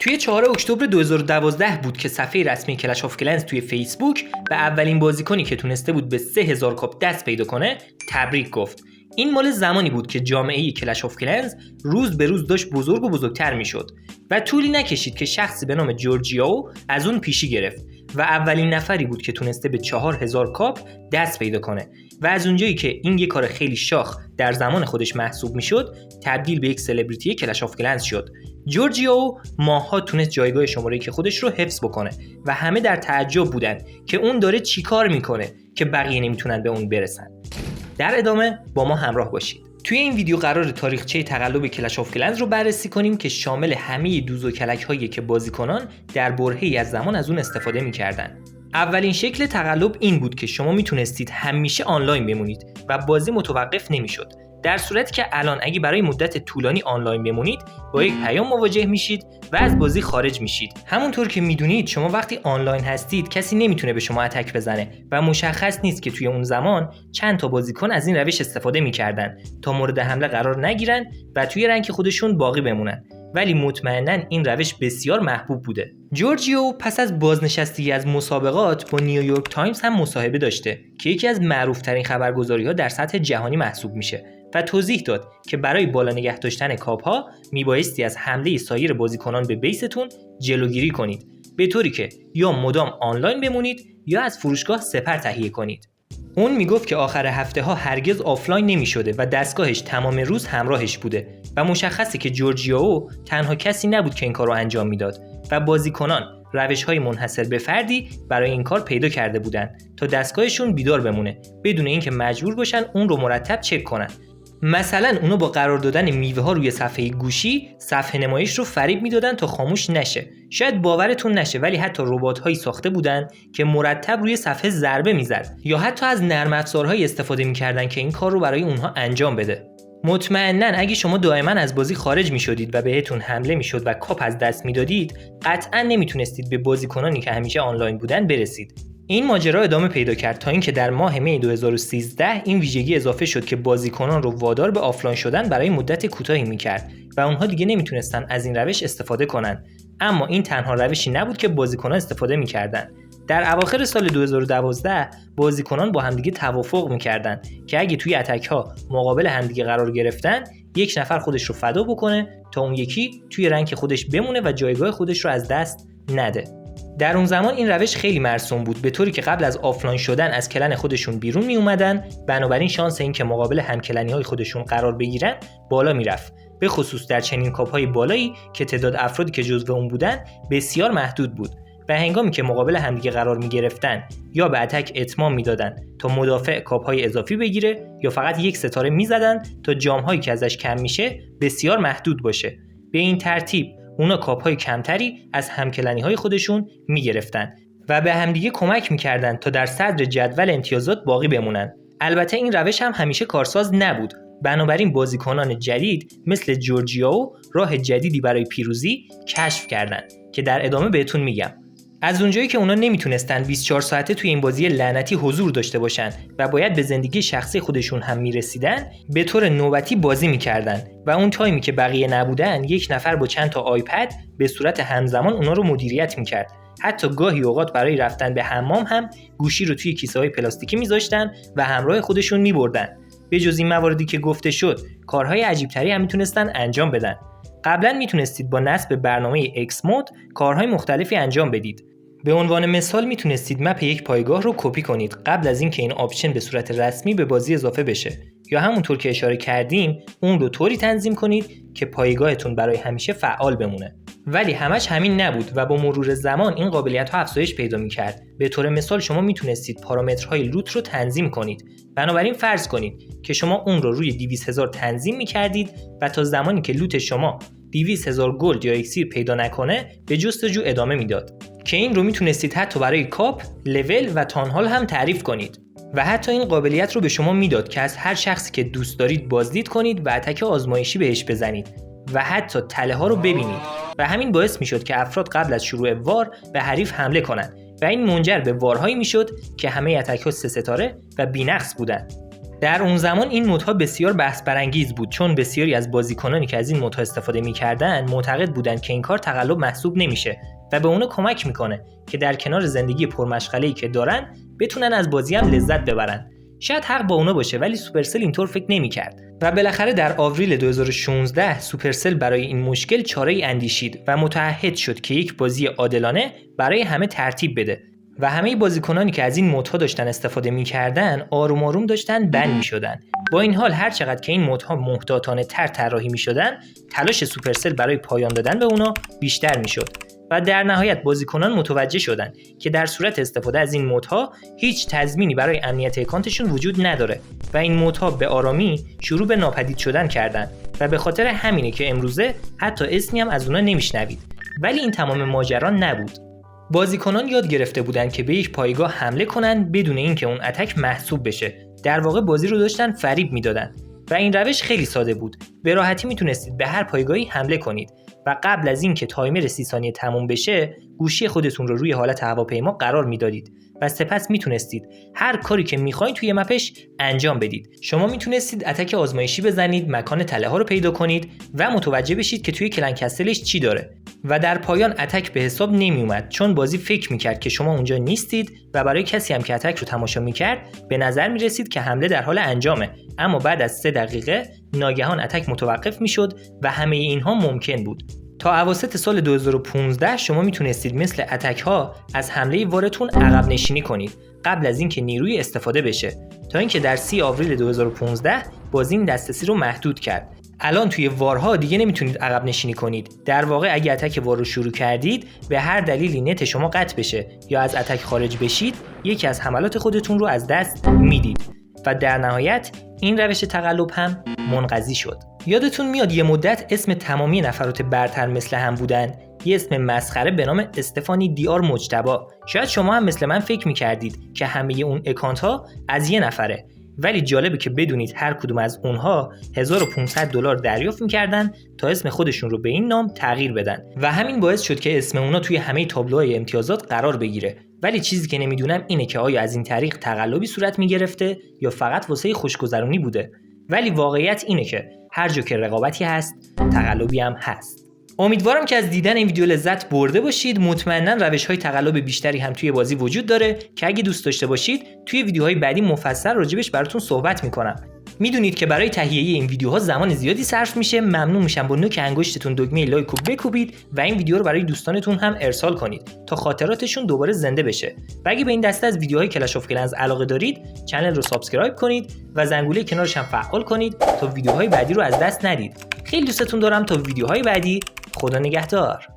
توی 4 اکتبر 2012 بود که صفحه رسمی کلش آف کلنز توی فیسبوک به اولین بازیکنی که تونسته بود به 3000 کاپ دست پیدا کنه تبریک گفت. این مال زمانی بود که جامعه کلش آف کلنز روز به روز داشت بزرگ و بزرگتر میشد و طولی نکشید که شخصی به نام جورجیو از اون پیشی گرفت و اولین نفری بود که تونسته به 4000 کاپ دست پیدا کنه و از اونجایی که این یه کار خیلی شاخ در زمان خودش محسوب میشد تبدیل به یک سلبریتی کلش آف کلنز شد. جورجیو ماها تونست جایگاه شماره‌ای که خودش رو حفظ بکنه و همه در تعجب بودن که اون داره چیکار میکنه که بقیه نمیتونن به اون برسن. در ادامه با ما همراه باشید. توی این ویدیو قراره تاریخچه تقلب کلش آف کلنز رو بررسی کنیم که شامل همه دوز و کلک‌هایی که بازیکنان در برهه‌ای از زمان از اون استفاده می‌کردن. اولین شکل تقلب این بود که شما میتونستید همیشه آنلاین بمونید و بازی متوقف نمیشد. در صورتی که الان اگه برای مدت طولانی آنلاین بمونید با یک پیام مواجه میشید و از بازی خارج میشید. همونطور که میدونید شما وقتی آنلاین هستید کسی نمیتونه به شما اتک بزنه و مشخص نیست که توی اون زمان چند تا بازیکن از این روش استفاده میکردن تا مورد حمله قرار نگیرن و توی رنگ خودشون باقی بمونن. ولی مطمئناً این روش بسیار محبوب بوده. جورجیو پس از بازنشستگی از مسابقات با نیویورک تایمز هم مصاحبه داشته که یکی از معروف‌ترین خبرگزاری‌ها در سطح جهانی محسوب میشه و توضیح داد که برای بالا نگه داشتن کاپ‌ها میبایستی از حمله سایر بازیکنان به بیستون جلوگیری کنید، به طوری که یا مدام آنلاین بمونید یا از فروشگاه سپر تهیه کنید. اون میگفت که آخر هفته ها هرگز آفلاین نمیشده و دستگاهش تمام روز همراهش بوده و مشخصه که جورجیو تنها کسی نبود که این کار رو انجام میداد و بازیکنان روش‌های منحصر به فردی برای این کار پیدا کرده بودن تا دستگاهشون بیدار بمونه بدون اینکه مجبور باشن اون رو مرتب چک کنن. مثلا اونو با قرار دادن میوه ها روی صفحه گوشی صفحه نمایش رو فریب میدادن تا خاموش نشه. شاید باورتون نشه ولی حتی ربات هایی ساخته بودن که مرتب روی صفحه ضربه میزد یا حتی از نرم افزارهایی استفاده میکردن که این کار رو برای اونها انجام بده. مطمئناً اگه شما دائما از بازی خارج میشدید و بهتون حمله میشد و کاپ از دست میدادید قطعاً نمیتونستید به بازیکنانی که همیشه آنلاین بودن برسید. این ماجرا ادامه پیدا کرد تا اینکه در ماه می 2013 این ویژگی اضافه شد که بازیکنان رو وادار به آفلاین شدن برای مدت کوتاهی میکرد و اونها دیگه نمیتونستن از این روش استفاده کنن. اما این تنها روشی نبود که بازیکنان استفاده میکردن. در اواخر سال 2012 بازیکنان با همدیگه توافق میکردن که اگه توی اتک ها مقابل همدیگه قرار گرفتن یک نفر خودش رو فدا بکنه تا اون یکی توی رنگ خودش بمونه و جایگاه خودش رو از دست نده. در اون زمان این روش خیلی مرسوم بود، به طوری که قبل از آفلاین شدن از کلن خودشون بیرون می اومدن، بنابراین شانس این که مقابل همکلنی‌های خودشون قرار بگیرن بالا میرفت، به خصوص در چنین کاپ‌های بالایی که تعداد افرادی که جزو اون بودن بسیار محدود بود و هنگامی که مقابل همدیگه قرار می‌گرفتن یا به اتک اتمام میدادن تا مدافع کاپ‌های اضافی بگیره یا فقط یک ستاره میزدن تا جام‌هایی که ازش کم میشه بسیار محدود باشه. به این ترتیب اونا کاپ‌های کمتری از همکلنی‌های خودشون می‌گرفتن و به همدیگه کمک می‌کردن تا در صدر جدول امتیازات باقی بمونن. البته این روش هم همیشه کارساز نبود، بنابراین بازیکنان جدید مثل جورجیو راه جدیدی برای پیروزی کشف کردن که در ادامه بهتون میگم. از اونجایی که اونا نمیتونستن 24 ساعته توی این بازی لعنتی حضور داشته باشن و باید به زندگی شخصی خودشون هم میرسیدن، به طور نوبتی بازی میکردن و اون تایمی که بقیه نبودن یک نفر با چند تا آیپد به صورت همزمان اونا رو مدیریت میکرد. حتی گاهی اوقات برای رفتن به حمام هم گوشی رو توی کیسه‌های پلاستیکی میذاشتن و همراه خودشون میبردن. به جز این مواردی که گفته شد، کارهای عجیب‌تری هم میتونستن انجام بدن. قبلا میتونستید با نصب برنامه اکس مود کارهای مختلفی انجام بدید. به عنوان مثال میتونستید مپ یک پایگاه رو کپی کنید قبل از اینکه این آپشن به صورت رسمی به بازی اضافه بشه، یا همونطور که اشاره کردیم اون رو طوری تنظیم کنید که پایگاهتون برای همیشه فعال بمونه. ولی همش همین نبود و با مرور زمان این قابلیت‌ها افزایش پیدا می‌کرد. به طور مثال شما میتونستید پارامترهای لوت رو تنظیم کنید. بنابراین فرض کنید که شما اون رو روی 200,000 تنظیم می‌کردید و تا زمانی که لوت شما 200,000 گلد یا اکسیر پیدا نکنه به جستجو ادامه میداد، که این رو میتونستید حتی برای کاپ، لول و تانهال هم تعریف کنید و حتی این قابلیت رو به شما میداد که از هر شخصی که دوست دارید بازدید کنید و اتک آزمایشی بهش بزنید و حتی تله ها رو ببینید و همین باعث میشد که افراد قبل از شروع وار به حریف حمله کنند و این منجر به وارهایی میشد که همه اتک ها 3 ستاره و بی‌نقص بودند. در اون زمان این مدها بسیار بحث برانگیز بود، چون بسیاری از بازیکنانی که از این مدها استفاده می‌کردن معتقد بودند که این کار تقلب محسوب نمیشه و به اونها کمک میکنه که در کنار زندگی پرمشغله‌ای که دارن بتونن از بازی هم لذت ببرن. شاید حق با اونا باشه، ولی سوپرسل اینطور فکر نمی‌کرد و بالاخره در آوریل 2016 سوپرسل برای این مشکل چاره‌ای اندیشید و متعهد شد که یک بازی عادلانه برای همه ترتیب بده و همه بازیکنانی که از این مدها داشتن استفاده می‌کردن آروم آروم داشتن بن می‌شدن. با این حال هر چقدر که این مدها محتاطانه تر طراحی می‌شدن، تلاش سوپرسل برای پایان دادن به اونا بیشتر می‌شد و در نهایت بازیکنان متوجه شدند که در صورت استفاده از این مدها هیچ تضمینی برای امنیت اکانتشون وجود نداره و این مدها به آرامی شروع به ناپدید شدن کردن و به خاطر همینه که امروزه حتی اسمی هم از اونا نمیشنوید. ولی این تمام ماجرا نبود. بازیکنان یاد گرفته بودن که به یک پایگاه حمله کنن بدون اینکه اون اتک محسوب بشه. در واقع بازی رو داشتن فریب میدادن و این روش خیلی ساده بود. به راحتی میتونستید به هر پایگاهی حمله کنید و قبل از اینکه تایمر 30 ثانیه تموم بشه گوشی خودتون رو روی حالت هواپیما قرار میدادید و سپس میتونستید هر کاری که میخواید توی مپش انجام بدید. شما میتونستید اتک آزمایشی بزنید، مکان تله ها رو پیدا کنید و متوجه بشید که توی کلنکستلش چی داره و در پایان اتک به حساب نمیومد، چون بازی فکر میکرد که شما اونجا نیستید و برای کسی هم که اتک رو تماشا میکرد به نظر میرسید که حمله در حال انجامه، اما بعد از 3 دقیقه ناگهان اتک متوقف میشد و همه اینها ممکن بود. تا اواسط سال 2015 شما میتونستید مثل اتک ها از حمله وارتون عقب نشینی کنید قبل از اینکه نیروی استفاده بشه، تا اینکه در 30 آوریل 2015 بازی این دسترسی رو محدود کرد. الان توی وارها دیگه نمیتونید عقب نشینی کنید. در واقع اگه اتک وار رو شروع کردید به هر دلیلی نت شما قطع بشه یا از اتک خارج بشید، یکی از حملات خودتون رو از دست میدید و در نهایت این روش تقلب هم منقضی شد. یادتون میاد یه مدت اسم تمامی نفرات برتر مثل هم بودن، یه اسم مسخره به نام استفانی دیار مجتبی. شاید شما هم مثل من فکر میکردید که همه اون اکانت ها از یه نفره، ولی جالبه که بدونید هر کدوم از اونها $1500 دریافت میکردن تا اسم خودشون رو به این نام تغییر بدن و همین باعث شد که اسم اونا توی همه تابلوهای امتیازات قرار بگیره. ولی چیزی که نمیدونم اینه که آیا از این طریق تقلبی صورت میگرفته یا فقط واسه خوشگذرونی بوده. ولی واقعیت اینه که هر جا که رقابتی هست تقلبی هم هست. امیدوارم که از دیدن این ویدیو لذت برده باشید. مطمئنا روش‌های تقلب بیشتری هم توی بازی وجود داره که اگه دوست داشته باشید توی ویدیوهای بعدی مفصل راجبش براتون صحبت میکنم. میدونید که برای تهیه این ویدیوها زمان زیادی صرف میشه. ممنون میشم با نوک انگشتتون دکمه لایک رو بکوبید و این ویدیو رو برای دوستانتون هم ارسال کنید تا خاطراتشون دوباره زنده بشه. و اگه به این دسته از ویدیوهای کلش آف کلنز علاقه دارید، کانال رو سابسکرایب کنید و زنگوله کنارش هم فعال کنید تا ویدیوهای بعدی رو از دست ندید. خیلی دوستتون دارم. تا ویدیوهای بعدی، خدا نگهدار.